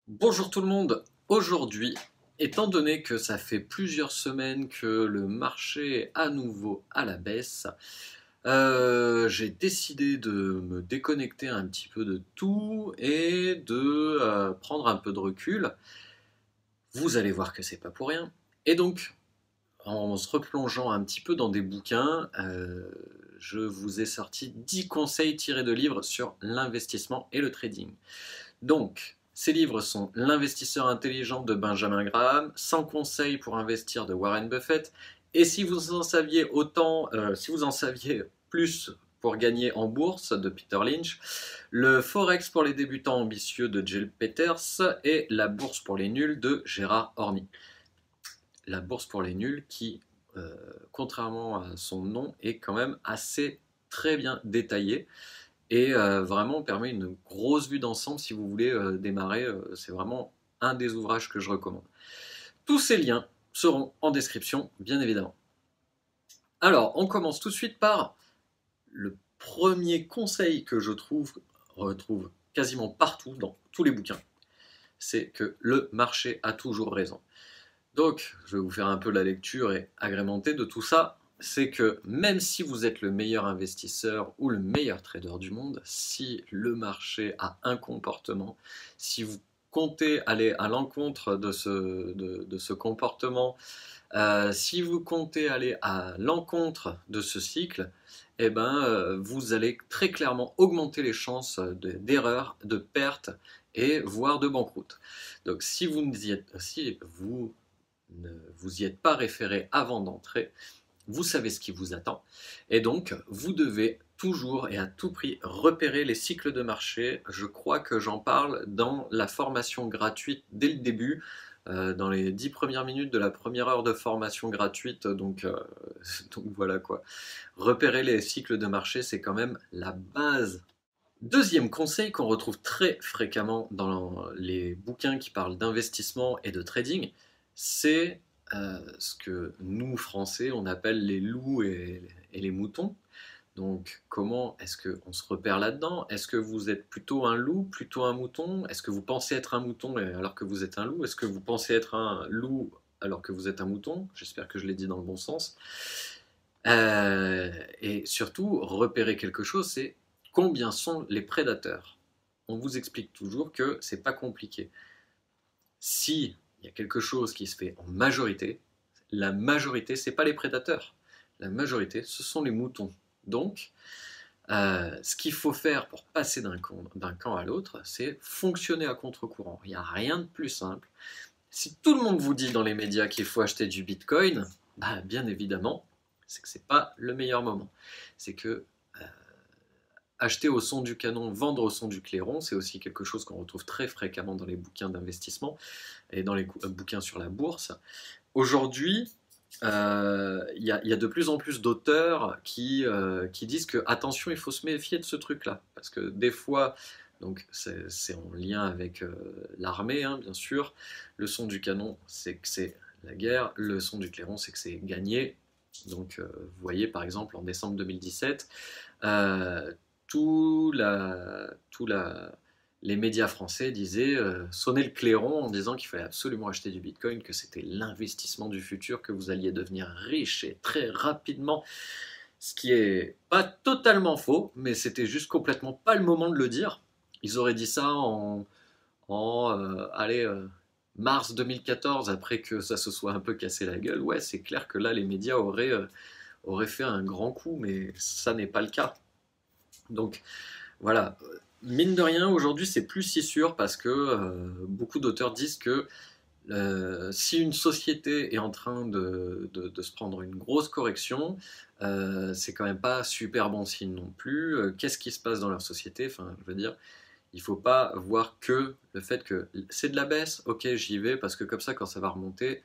Bonjour tout le monde. Aujourd'hui, étant donné que ça fait plusieurs semaines que le marché est à nouveau à la baisse, j'ai décidé de me déconnecter un petit peu de tout et de prendre un peu de recul. Vous allez voir que c'est pas pour rien. Et donc, en se replongeant un petit peu dans des bouquins, je vous ai sorti 10 conseils tirés de livres sur l'investissement et le trading. Donc, ces livres sont L'investisseur intelligent de Benjamin Graham, 100 conseils pour investir de Warren Buffett, et si vous en saviez autant, si vous en saviez plus pour gagner en bourse de Peter Lynch, le Forex pour les débutants ambitieux de Jill Peters et La bourse pour les nuls de Gérard Orny. La bourse pour les nuls qui, contrairement à son nom, est quand même assez très bien détaillée et vraiment permet une grosse vue d'ensemble si vous voulez démarrer. C'est vraiment un des ouvrages que je recommande. Tous ces liens seront en description, bien évidemment. Alors, on commence tout de suite par le premier conseil que je retrouve quasiment partout dans tous les bouquins. C'est que le marché a toujours raison. Donc, je vais vous faire un peu la lecture et agrémenter de tout ça. C'est que même si vous êtes le meilleur investisseur ou le meilleur trader du monde, si le marché a un comportement, si vous comptez aller à l'encontre de ce comportement, si vous comptez aller à l'encontre de ce cycle, eh ben, vous allez très clairement augmenter les chances d'erreur, de perte et voire de banqueroute. Donc si vous ne vous y êtes pas référé avant d'entrer, vous savez ce qui vous attend. Et donc, vous devez toujours et à tout prix repérer les cycles de marché. Je crois que j'en parle dans la formation gratuite dès le début, dans les 10 premières minutes de la première heure de formation gratuite. Donc, donc voilà quoi. Repérer les cycles de marché, c'est quand même la base. Deuxième conseil qu'on retrouve très fréquemment dans les bouquins qui parlent d'investissement et de trading, c'est ce que nous, Français, on appelle les loups et les moutons. Donc, comment est-ce qu'on se repère là-dedans? Est-ce que vous êtes plutôt un loup, plutôt un mouton? Est-ce que vous pensez être un mouton alors que vous êtes un loup? Est-ce que vous pensez être un loup alors que vous êtes un mouton? J'espère que je l'ai dit dans le bon sens. Et surtout, repérer quelque chose, c'est combien sont les prédateurs. On vous explique toujours que c'est pas compliqué. Si il y a quelque chose qui se fait en majorité, la majorité, c'est pas les prédateurs. La majorité, ce sont les moutons. Donc, ce qu'il faut faire pour passer d'un camp à l'autre, c'est fonctionner à contre-courant. Il n'y a rien de plus simple. Si tout le monde vous dit dans les médias qu'il faut acheter du Bitcoin, bah, bien évidemment, c'est que c'est pas le meilleur moment. C'est que acheter au son du canon, vendre au son du clairon, c'est aussi quelque chose qu'on retrouve très fréquemment dans les bouquins d'investissement et dans les bouquins sur la bourse. Aujourd'hui, y a de plus en plus d'auteurs qui disent que attention, il faut se méfier de ce truc-là. Parce que des fois, donc c'est en lien avec l'armée, hein, bien sûr. Le son du canon, c'est que c'est la guerre. Le son du clairon, c'est que c'est gagné. Donc, vous voyez, par exemple, en décembre 2017, euh, tout la, tout la, les médias français disaient, sonnaient le clairon en disant qu'il fallait absolument acheter du Bitcoin, que c'était l'investissement du futur, que vous alliez devenir riche et très rapidement. Ce qui est pas totalement faux, mais c'était juste complètement pas le moment de le dire. Ils auraient dit ça allez, mars 2014, après que ça se soit un peu cassé la gueule. Ouais, c'est clair que là, les médias auraient fait un grand coup, mais ça n'est pas le cas. Donc voilà, mine de rien, aujourd'hui c'est plus si sûr parce que beaucoup d'auteurs disent que si une société est en train de se prendre une grosse correction, c'est quand même pas super bon signe non plus. Qu'est-ce qui se passe dans leur société? Enfin, je veux dire, il faut pas voir que le fait que c'est de la baisse, ok, j'y vais parce que comme ça, quand ça va remonter,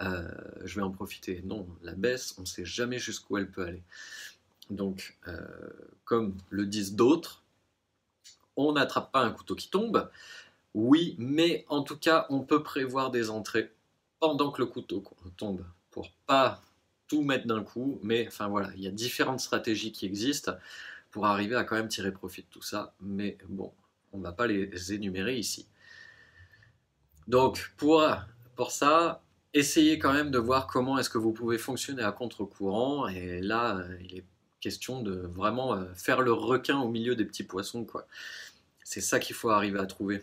je vais en profiter. Non, la baisse, on ne sait jamais jusqu'où elle peut aller. Donc, comme le disent d'autres, on n'attrape pas un couteau qui tombe. Oui, mais en tout cas, on peut prévoir des entrées pendant que le couteau tombe pour pas tout mettre d'un coup. Mais enfin voilà, il y a différentes stratégies qui existent pour arriver à quand même tirer profit de tout ça. Mais bon, on ne va pas les énumérer ici. Donc pour ça, essayez quand même de voir comment est-ce que vous pouvez fonctionner à contre-courant. Et là, il est question de vraiment faire le requin au milieu des petits poissons, quoi. C'est ça qu'il faut arriver à trouver.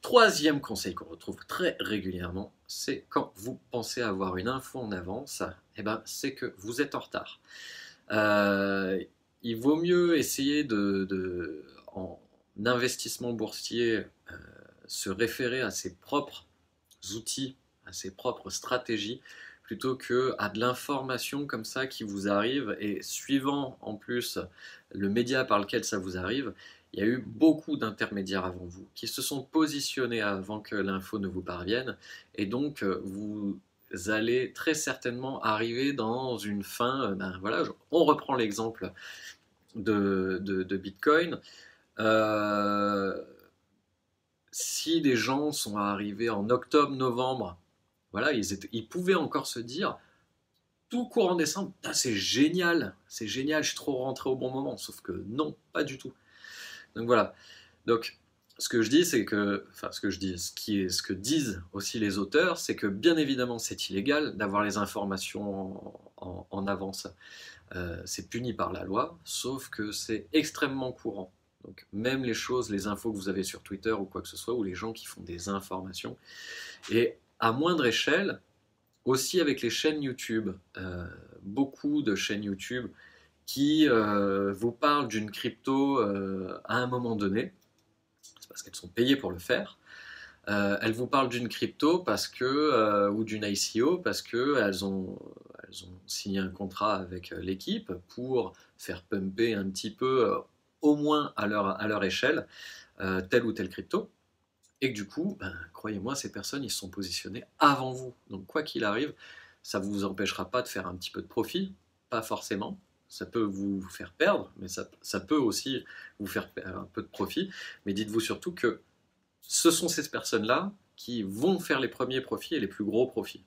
Troisième conseil qu'on retrouve très régulièrement, c'est quand vous pensez avoir une info en avance, eh ben, c'est que vous êtes en retard. Euh, il vaut mieux essayer en investissement boursier, se référer à ses propres outils, à ses propres stratégies, plutôt que à de l'information comme ça qui vous arrive, et suivant en plus le média par lequel ça vous arrive, il y a eu beaucoup d'intermédiaires avant vous qui se sont positionnés avant que l'info ne vous parvienne, et donc vous allez très certainement arriver dans une fin. Ben voilà, on reprend l'exemple de Bitcoin. Euh, si des gens sont arrivés en octobre-novembre, voilà, ils pouvaient encore se dire, tout courant décembre, c'est génial, je suis trop rentré au bon moment. Sauf que non, pas du tout. Donc voilà. Donc, ce que je dis, c'est que, enfin, ce que je dis, ce que disent aussi les auteurs, c'est que bien évidemment, c'est illégal d'avoir les informations en avance. C'est puni par la loi, sauf que c'est extrêmement courant. Donc, même les choses, les infos que vous avez sur Twitter ou quoi que ce soit, ou les gens qui font des informations, et à moindre échelle, aussi avec les chaînes YouTube, beaucoup de chaînes YouTube qui vous parlent d'une crypto à un moment donné, c'est parce qu'elles sont payées pour le faire. Elles vous parlent d'une crypto parce que, ou d'une ICO parce qu'elles ont signé un contrat avec l'équipe pour faire pumper un petit peu, au moins à leur échelle, telle ou telle crypto. Et que du coup, ben, croyez-moi, ces personnes, ils se sont positionnés avant vous. Donc quoi qu'il arrive, ça ne vous empêchera pas de faire un petit peu de profit, pas forcément. Ça peut vous faire perdre, mais ça peut aussi vous faire un peu de profit. Mais dites-vous surtout que ce sont ces personnes-là qui vont faire les premiers profits et les plus gros profits.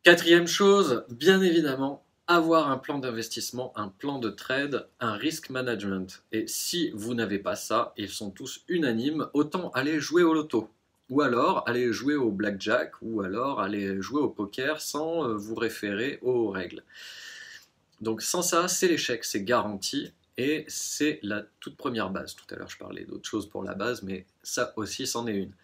Quatrième chose, bien évidemment, avoir un plan d'investissement, un plan de trade, un risk management. Et si vous n'avez pas ça, ils sont tous unanimes, autant aller jouer au loto. Ou alors aller jouer au blackjack, ou alors aller jouer au poker sans vous référer aux règles. Donc sans ça, c'est l'échec, c'est garanti. Et c'est la toute première base. Tout à l'heure, je parlais d'autres choses pour la base, mais ça aussi, c'en est une.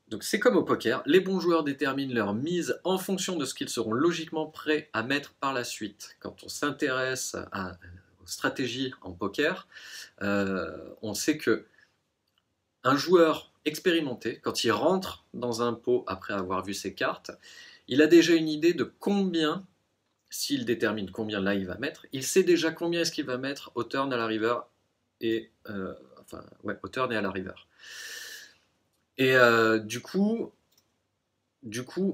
Donc c'est comme au poker, les bons joueurs déterminent leur mise en fonction de ce qu'ils seront logiquement prêts à mettre par la suite. Quand on s'intéresse aux stratégies en poker, on sait que un joueur expérimenté, quand il rentre dans un pot après avoir vu ses cartes, il a déjà une idée de combien, s'il détermine combien là il va mettre, il sait déjà combien est-ce qu'il va mettre au turn, à la river et au turn et à la river. Et du coup,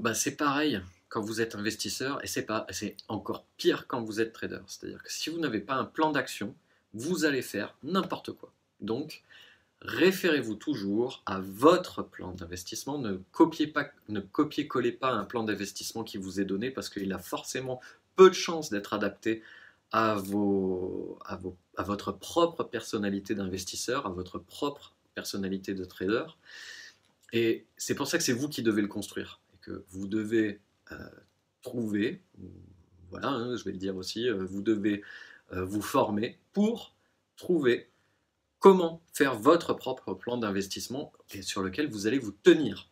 bah, c'est pareil quand vous êtes investisseur, et c'est encore pire quand vous êtes trader. C'est-à-dire que si vous n'avez pas un plan d'action, vous allez faire n'importe quoi. Donc, référez-vous toujours à votre plan d'investissement. Ne copiez-collez pas un plan d'investissement qui vous est donné, parce qu'il a forcément peu de chances d'être adapté à votre propre personnalité d'investisseur, à votre propre personnalité de trader. Et c'est pour ça que c'est vous qui devez le construire. Et que vous devez trouver, voilà, hein, je vais le dire aussi, vous devez vous former pour trouver comment faire votre propre plan d'investissement et sur lequel vous allez vous tenir.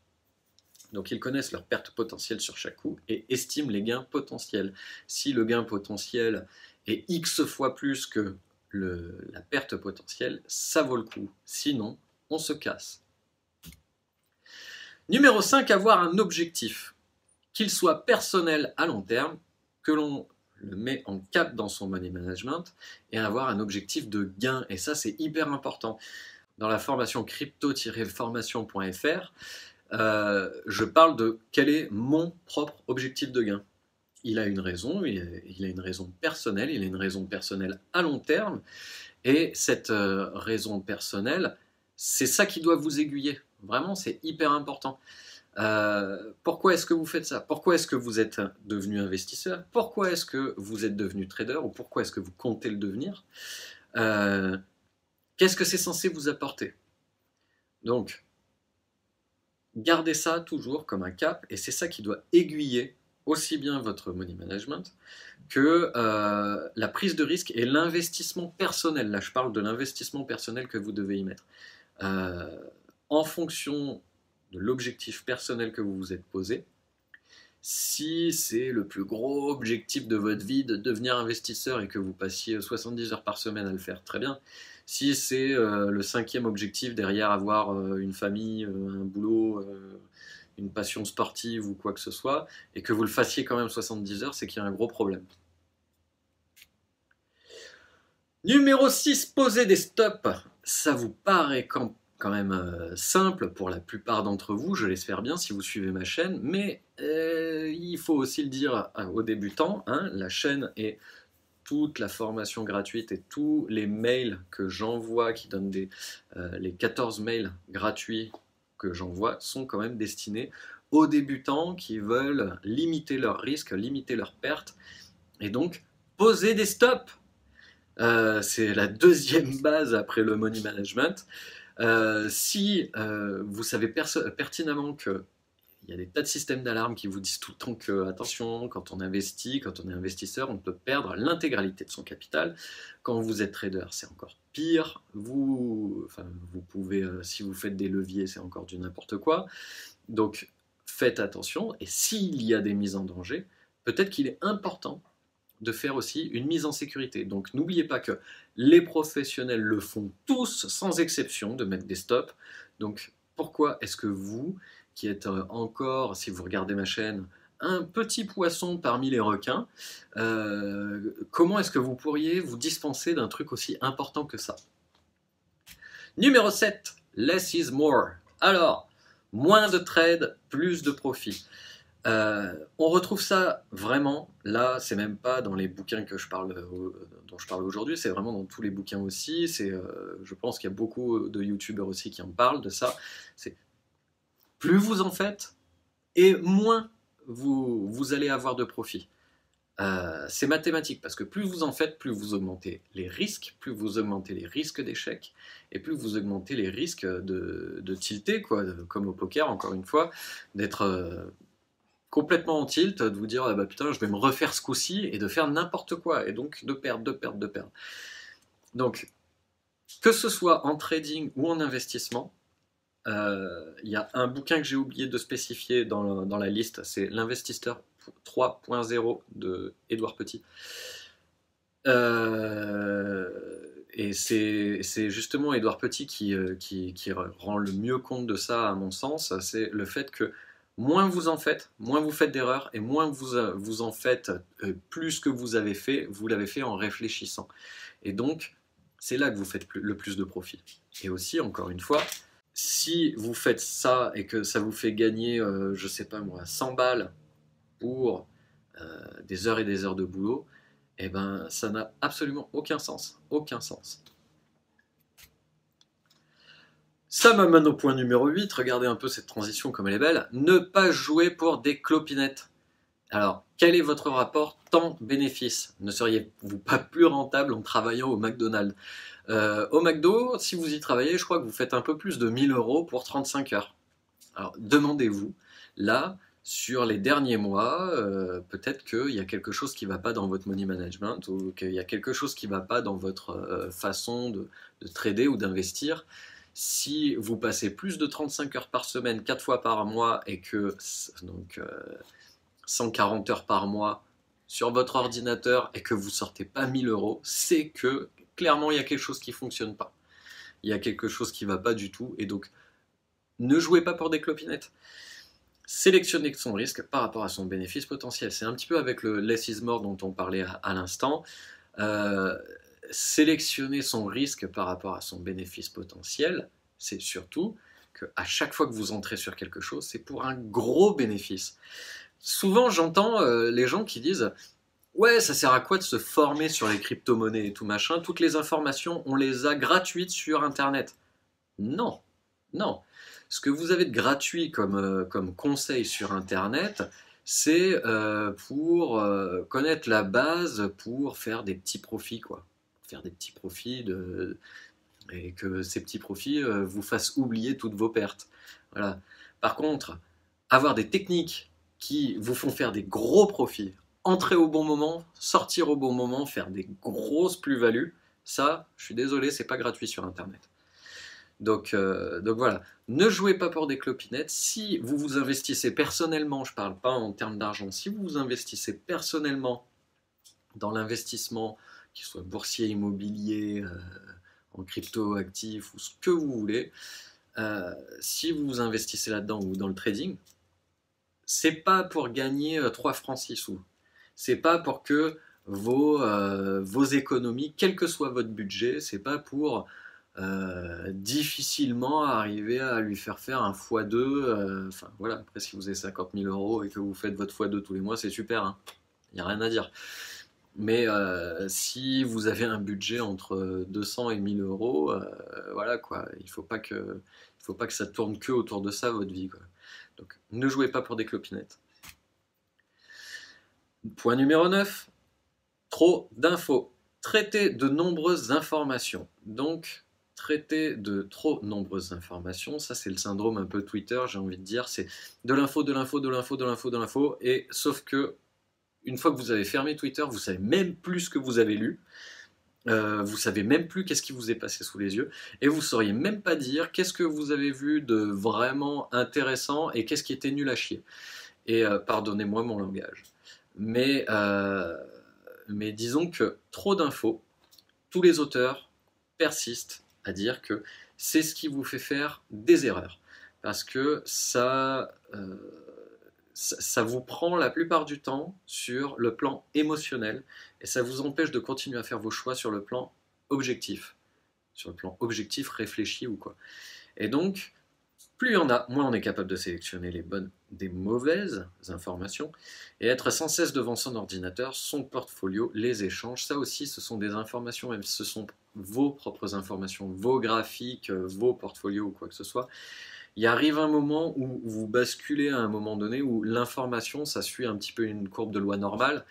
Donc ils connaissent leurs pertes potentielles sur chaque coup et estiment les gains potentiels. Si le gain potentiel est X fois plus que la perte potentielle, ça vaut le coup. Sinon, on se casse. Numéro 5, avoir un objectif, qu'il soit personnel à long terme, que l'on le met en cap dans son money management, et avoir un objectif de gain. Et ça, c'est hyper important. Dans la formation crypto-formation.fr, je parle de quel est mon propre objectif de gain. Il a une raison, il a une raison personnelle, il a une raison personnelle à long terme, et cette raison personnelle, c'est ça qui doit vous aiguiller. Vraiment, c'est hyper important. Pourquoi est-ce que vous faites ça? Pourquoi est-ce que vous êtes devenu investisseur? Pourquoi est-ce que vous êtes devenu trader? Ou pourquoi est-ce que vous comptez le devenir? Qu'est-ce que c'est censé vous apporter? Donc, gardez ça toujours comme un cap, et c'est ça qui doit aiguiller aussi bien votre money management que la prise de risque et l'investissement personnel. Là, je parle de l'investissement personnel que vous devez y mettre. Euh, En fonction de l'objectif personnel que vous vous êtes posé, si c'est le plus gros objectif de votre vie de devenir investisseur et que vous passiez 70 heures par semaine à le faire, très bien. Si c'est le cinquième objectif derrière avoir une famille, un boulot, une passion sportive ou quoi que ce soit, et que vous le fassiez quand même 70 heures, c'est qu'il y a un gros problème. Numéro 6, poser des stops. Ça vous paraît quand même simple pour la plupart d'entre vous, je l'espère bien si vous suivez ma chaîne, mais il faut aussi le dire aux débutants, hein, la chaîne et toute la formation gratuite et tous les mails que j'envoie, qui donnent les 14 mails gratuits que j'envoie, sont quand même destinés aux débutants qui veulent limiter leurs risques, limiter leurs pertes, et donc poser des stops. C'est la deuxième base après le money management. Si vous savez pertinemment qu'il y a des tas de systèmes d'alarme qui vous disent tout le temps que, attention, quand on investit, quand on est investisseur, on peut perdre l'intégralité de son capital. Quand vous êtes trader, c'est encore pire. Vous pouvez, si vous faites des leviers, c'est encore du n'importe quoi. Donc, faites attention. Et s'il y a des mises en danger, peut-être qu'il est important de faire aussi une mise en sécurité. Donc n'oubliez pas que les professionnels le font tous sans exception, de mettre des stops. Donc pourquoi est-ce que vous, qui êtes encore, si vous regardez ma chaîne, un petit poisson parmi les requins, comment est-ce que vous pourriez vous dispenser d'un truc aussi important que ça? Numéro 7, less is more. Alors, moins de trades, plus de profit. On retrouve ça vraiment, là, c'est même pas dans les bouquins dont je parle aujourd'hui, c'est vraiment dans tous les bouquins aussi. Je pense qu'il y a beaucoup de youtubeurs aussi qui en parlent de ça. C'est plus vous en faites, et moins vous allez avoir de profit. C'est mathématique, parce que plus vous en faites, plus vous augmentez les risques, plus vous augmentez les risques d'échec, et plus vous augmentez les risques de tilter, quoi, comme au poker, encore une fois, d'être complètement en tilt, de vous dire ah bah putain je vais me refaire ce coup-ci, et de faire n'importe quoi, et donc de perdre. Donc que ce soit en trading ou en investissement, il y a un bouquin que j'ai oublié de spécifier dans la liste, c'est l'investisseur 3.0 de Édouard Petit. Et c'est justement Édouard Petit qui rend le mieux compte de ça, à mon sens. C'est le fait que moins vous en faites, moins vous faites d'erreurs, et moins vous en faites, plus que vous l'avez fait en réfléchissant. Et donc, c'est là que vous faites le plus de profit. Et aussi, encore une fois, si vous faites ça et que ça vous fait gagner, je sais pas moi, 100 balles pour des heures et des heures de boulot, eh ben, ça n'a absolument aucun sens. Aucun sens. Ça m'amène au point numéro 8, regardez un peu cette transition comme elle est belle. Ne pas jouer pour des clopinettes. Alors, quel est votre rapport temps-bénéfice? Ne seriez-vous pas plus rentable en travaillant au McDonald's? Au McDo, si vous y travaillez, je crois que vous faites un peu plus de 1000 € pour 35 heures. Alors, demandez-vous, là, sur les derniers mois, peut-être qu'il y a quelque chose qui ne va pas dans votre money management, ou qu'il y a quelque chose qui ne va pas dans votre façon de trader ou d'investir. Si vous passez plus de 35 heures par semaine, 4 fois par mois, et que donc 140 heures par mois sur votre ordinateur, et que vous sortez pas 1000 €, c'est que clairement il y a quelque chose qui ne fonctionne pas. Il y a quelque chose qui ne va pas du tout, et donc ne jouez pas pour des clopinettes. Sélectionnez son risque par rapport à son bénéfice potentiel. C'est un petit peu avec le less is more dont on parlait à l'instant. Sélectionner son risque par rapport à son bénéfice potentiel, c'est surtout qu'à chaque fois que vous entrez sur quelque chose, c'est pour un gros bénéfice. Souvent, j'entends les gens qui disent « Ouais, ça sert à quoi de se former sur les crypto-monnaies et tout machin? Toutes les informations, on les a gratuites sur Internet. » Non, non. Ce que vous avez de gratuit comme conseil sur Internet, c'est pour connaître la base, pour faire des petits profits, quoi. Faire des petits profits et que ces petits profits vous fassent oublier toutes vos pertes. Voilà. Par contre, avoir des techniques qui vous font faire des gros profits, entrer au bon moment, sortir au bon moment, faire des grosses plus-values, ça, je suis désolé, c'est pas gratuit sur Internet. Donc voilà, ne jouez pas pour des clopinettes. Si vous vous investissez personnellement, je parle pas en termes d'argent, si vous vous investissez personnellement dans l'investissement, qu'il soit boursier, immobilier, en crypto, actif ou ce que vous voulez, si vous vous investissez là-dedans ou dans le trading, c'est pas pour gagner 3 francs 6 sous. C'est pas pour que vos économies, quel que soit votre budget, c'est pas pour difficilement arriver à lui faire un x2. Enfin voilà, après si vous avez 50 000 euros et que vous faites votre x2 tous les mois, c'est super, hein. Il n'y a rien à dire. Mais si vous avez un budget entre 200 et 1000 euros, voilà quoi, il faut pas que ça tourne que autour de ça votre vie, quoi. Donc ne jouez pas pour des clopinettes. Point numéro 9, trop d'infos. Traiter de nombreuses informations. Donc traiter de trop nombreuses informations, ça c'est le syndrome un peu Twitter, j'ai envie de dire, c'est de l'info, de l'info, de l'info, de l'info, de l'info, et sauf que une fois que vous avez fermé Twitter, vous savez même plus ce que vous avez lu, vous savez même plus qu'est-ce qui vous est passé sous les yeux, et vous sauriez même pas dire qu'est-ce que vous avez vu de vraiment intéressant et qu'est-ce qui était nul à chier. Et pardonnez-moi mon langage. Mais disons que trop d'infos, tous les auteurs persistent à dire que c'est ce qui vous fait faire des erreurs. Parce que ça vous prend la plupart du temps sur le plan émotionnel et ça vous empêche de continuer à faire vos choix sur le plan objectif. Sur le plan objectif, réfléchi ou quoi. Et donc, plus il y en a, moins on est capable de sélectionner les bonnes des mauvaises informations et être sans cesse devant son ordinateur, son portfolio, les échanges. Ça aussi, ce sont des informations, même si ce sont vos propres informations, vos graphiques, vos portfolios ou quoi que ce soit. Il arrive un moment où vous basculez à un moment donné où l'information, ça suit un petit peu une courbe de loi normale.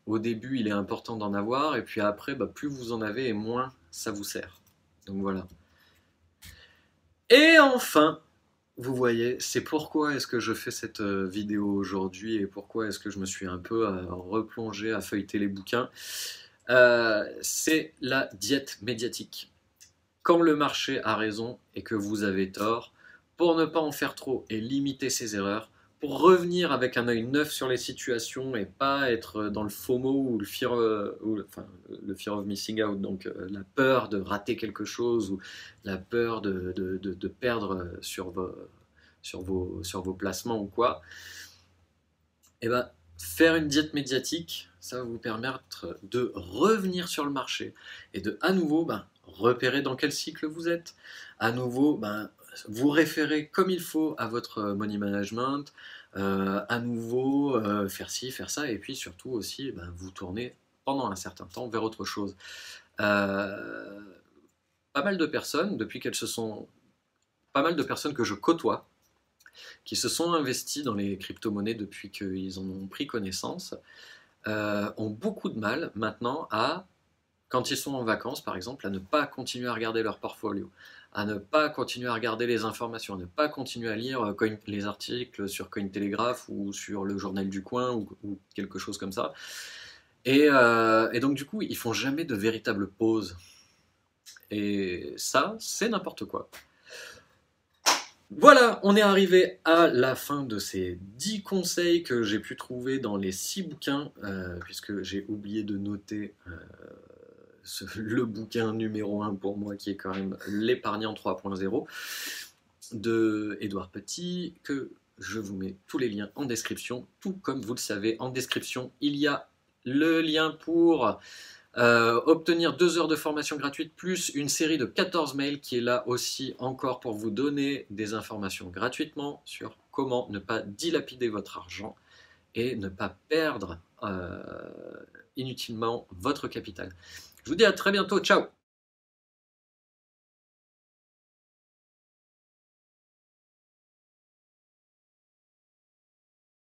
Au début, il est important d'en avoir, et puis après, plus vous en avez et moins ça vous sert. Donc voilà. Et enfin, vous voyez, c'est pourquoi est-ce que je fais cette vidéo aujourd'hui et pourquoi est-ce que je me suis un peu replongé à feuilleter les bouquins. C'est la diète médiatique. Quand le marché a raison et que vous avez tort, pour ne pas en faire trop et limiter ses erreurs, pour revenir avec un œil neuf sur les situations et pas être dans le FOMO ou le fear of missing out, donc la peur de rater quelque chose ou la peur de perdre sur vos placements ou quoi, et faire une diète médiatique, ça va vous permettre de revenir sur le marché et de à nouveau repérer dans quel cycle vous êtes, à nouveau vous référer comme il faut à votre money management, à nouveau faire ci, faire ça, et puis surtout aussi vous tourner pendant un certain temps vers autre chose. Pas mal de personnes, pas mal de personnes que je côtoie, qui se sont investis dans les crypto-monnaies depuis qu'ils en ont pris connaissance, ont beaucoup de mal maintenant quand ils sont en vacances par exemple, à ne pas continuer à regarder leur portfolio, à ne pas continuer à regarder les informations, à ne pas continuer à lire les articles sur Cointelegraph ou sur le journal du coin ou quelque chose comme ça. Et donc du coup, ils font jamais de véritable pause. Et ça, c'est n'importe quoi. Voilà, on est arrivé à la fin de ces 10 conseils que j'ai pu trouver dans les 6 bouquins, puisque j'ai oublié de noter le bouquin numéro 1 pour moi, qui est quand même L'épargnant 3.0 de Édouard Petit, que je vous mets tous les liens en description. Tout comme vous le savez, en description, il y a le lien pour obtenir 2 heures de formation gratuite plus une série de 14 mails qui est là aussi encore pour vous donner des informations gratuitement sur comment ne pas dilapider votre argent et ne pas perdre inutilement votre capital. Je vous dis à très bientôt, ciao!